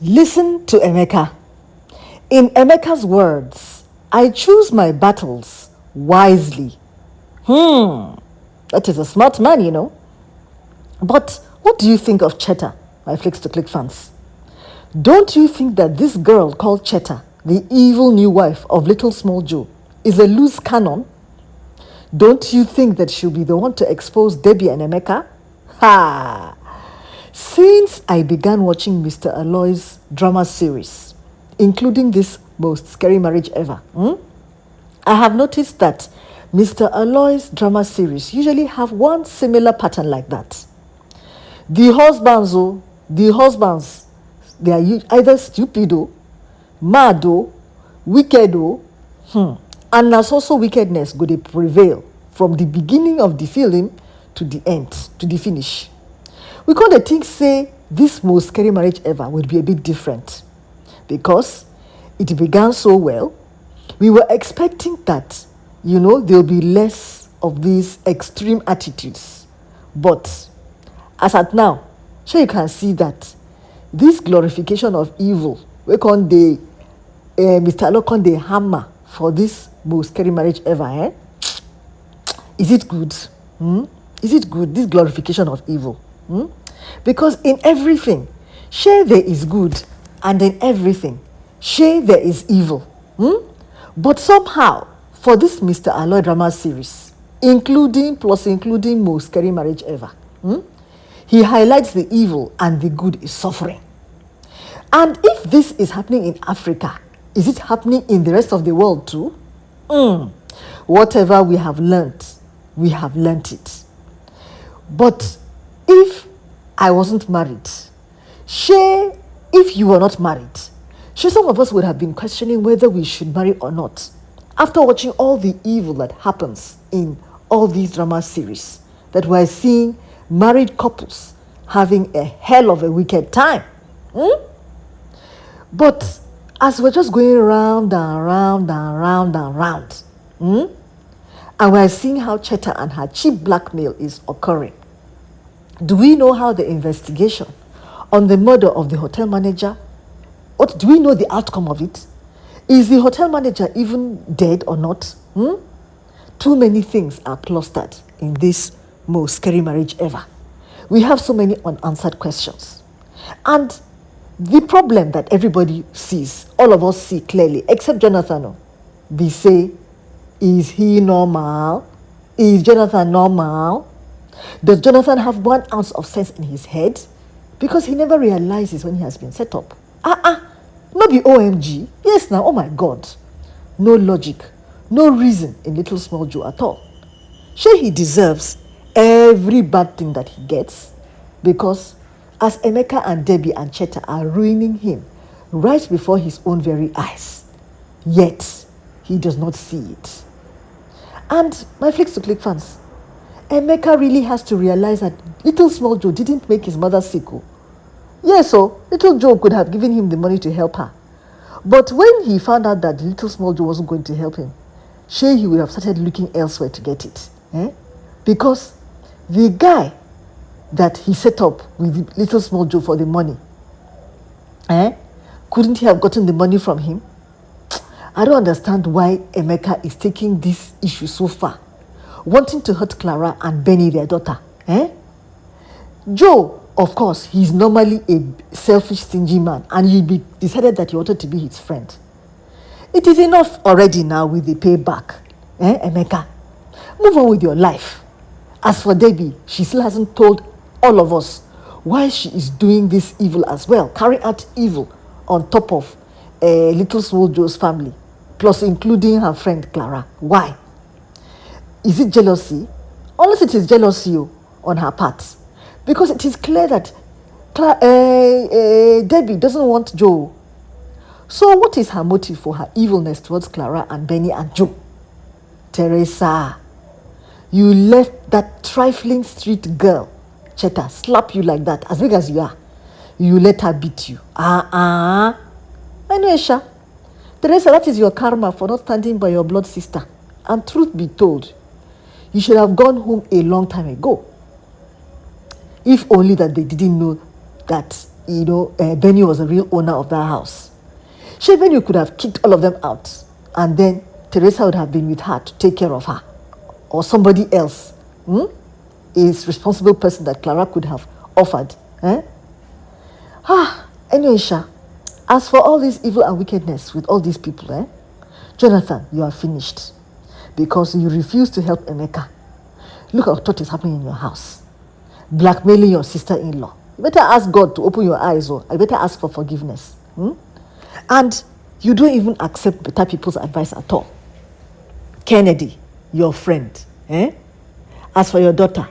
Listen to Emeka. In Emeka's words, I choose my battles wisely. That is a smart man, you know. But what do you think of Cheta, my Flicks to Click fans? Don't you think that this girl called Cheta, the evil new wife of Little Small Joe, is a loose cannon? Don't you think that she'll be the one to expose Debbie and Emeka? Ha! Since I began watching Mr. ALOY's drama series, including this most scary marriage ever, I have noticed that Mr. ALOY's drama series usually have one similar pattern like that. The husbands, they are either stupido, mado, wicked, and as also wickedness go they prevail from the beginning of the film to the end, to the finish. We call the thing say this most scary marriage ever would be a bit different because it began so well. We were expecting that, there'll be less of these extreme attitudes. But as at now, sure you can see that this glorification of evil, we call the Mr. Alokon the hammer for this most scary marriage ever. Is it good? Is it good, this glorification of evil? Because in everything, sure there is good, and in everything, sure there is evil. But somehow, for this Mr. ALOY drama series, including most scary marriage ever, he highlights the evil and the good is suffering. And if this is happening in Africa, is it happening in the rest of the world too? Whatever we have learnt it. But if I wasn't married, sure, if you were not married, sure, some of us would have been questioning whether we should marry or not after watching all the evil that happens in all these drama series that we're seeing married couples having a hell of a wicked time. But as we're just going round and round and round and round, and we're seeing how Cheta and her cheap blackmail is occurring, do we know how the investigation on the murder of the hotel manager, what do we know the outcome of it? Is the hotel manager even dead or not? Too many things are clustered in this most scary marriage ever. We have so many unanswered questions. And the problem that everybody sees, all of us see clearly, except Jonathan, they say, is he normal? Is Jonathan normal? Does Jonathan have 1 ounce of sense in his head? Because he never realizes when he has been set up. Not the OMG. Yes, now, oh my God. No logic, no reason in Little Small Joe at all. Sure, he deserves every bad thing that he gets because as Emeka and Debbie and Cheta are ruining him right before his own very eyes, yet he does not see it. And my Flicks to Click fans, Emeka really has to realize that Little Small Joe didn't make his mother sick. Yes, so Little Joe could have given him the money to help her. But when he found out that Little Small Joe wasn't going to help him, sure he would have started looking elsewhere to get it. Because the guy that he set up with Little Small Joe for the money, couldn't he have gotten the money from him? I don't understand why Emeka is taking this issue so far, wanting to hurt Clara and Benny, their daughter. Joe, of course, he's normally a selfish, stingy man, and he decided that he wanted to be his friend. It is enough already now with the payback. Emeka, move on with your life. As for Debbie, she still hasn't told all of us why she is doing this evil as well, carrying out evil on top of Little Small Joe's family, plus including her friend Clara. Why? Is it jealousy? Unless it is jealousy on her part. Because it is clear that Debbie doesn't want Joe. So what is her motive for her evilness towards Clara and Benny and Joe? Teresa, you left that trifling street girl, Cheta, slap you like that, as big as you are. You let her beat you. I know, Esha. Teresa, that is your karma for not standing by your blood sister. And truth be told, you should have gone home a long time ago. If only that they didn't know that Benny was the real owner of that house. Benny could have kicked all of them out, and then Teresa would have been with her to take care of her, or somebody else, is responsible person that Clara could have offered. Anyway, as for all this evil and wickedness with all these people, Jonathan, you are finished, because you refuse to help Emeka. Look at what is happening in your house. Blackmailing your sister-in-law. You better ask God to open your eyes, or I better ask for forgiveness. And you don't even accept better people's advice at all. Kennedy, your friend. As for your daughter,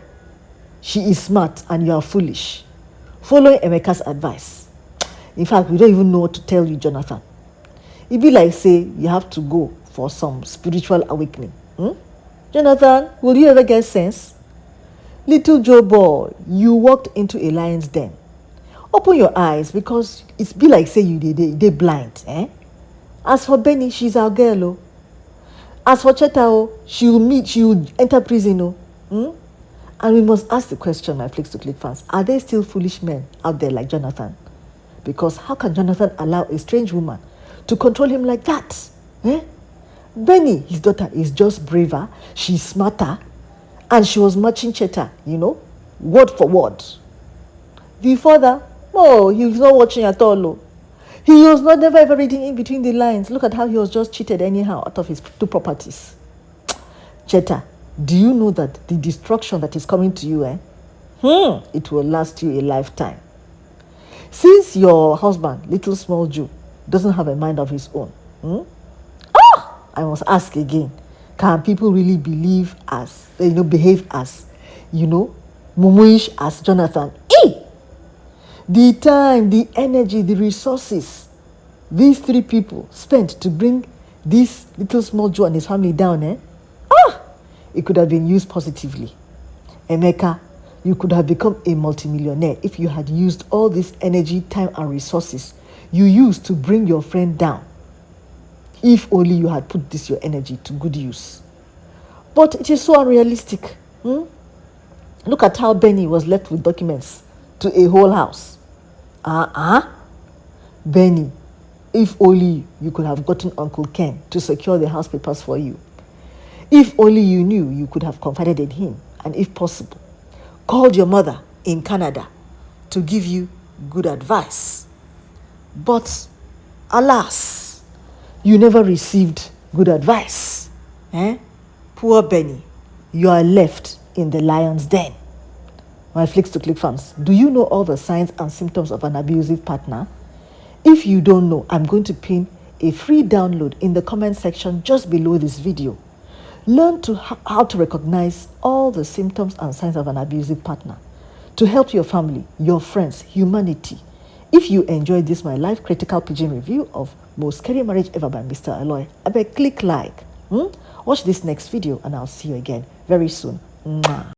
she is smart and you are foolish. Following Emeka's advice. In fact, we don't even know what to tell you, Jonathan. It be like, say, you have to go for some spiritual awakening. Jonathan, will you ever get sense? Little Joe boy, you walked into a lion's den. Open your eyes, because it's be like, say, they blind. As for Benny, she's our girl. As for Cheta, she will enter prison. And we must ask the question, my Flicks to Click fans, are there still foolish men out there like Jonathan? Because how can Jonathan allow a strange woman to control him like that? Benny, his daughter, is just braver, she's smarter, and she was matching Cheta, word for word. The father, he was not watching at all. He was not never ever reading in between the lines. Look at how he was just cheated anyhow out of his 2 properties. Cheta, do you know that the destruction that is coming to you, it will last you a lifetime. Since your husband, little small Jew, doesn't have a mind of his own, I must ask again, can people really behave as, mumuish as Jonathan? The time, the energy, the resources these 3 people spent to bring this little small Joe and his family down, it could have been used positively. Emeka, you could have become a multimillionaire if you had used all this energy, time, and resources you used to bring your friend down. If only you had put your energy to good use. But it is so unrealistic. Look at how Benny was left with documents to a whole house. Benny, if only you could have gotten Uncle Ken to secure the house papers for you. If only you knew you could have confided in him, and if possible, called your mother in Canada to give you good advice. But alas, you never received good advice. Poor Benny, you are left in the lion's den. My Flicks to Click fans, do you know all the signs and symptoms of an abusive partner? If you don't know, I'm going to pin a free download in the comment section just below this video. Learn how to recognize all the symptoms and signs of an abusive partner to help your family, your friends, humanity. If you enjoyed this, my live critical pigeon review of Most Scary Marriage Ever by Mr. ALOY, I beg click like. Watch this next video and I'll see you again very soon. Mwah.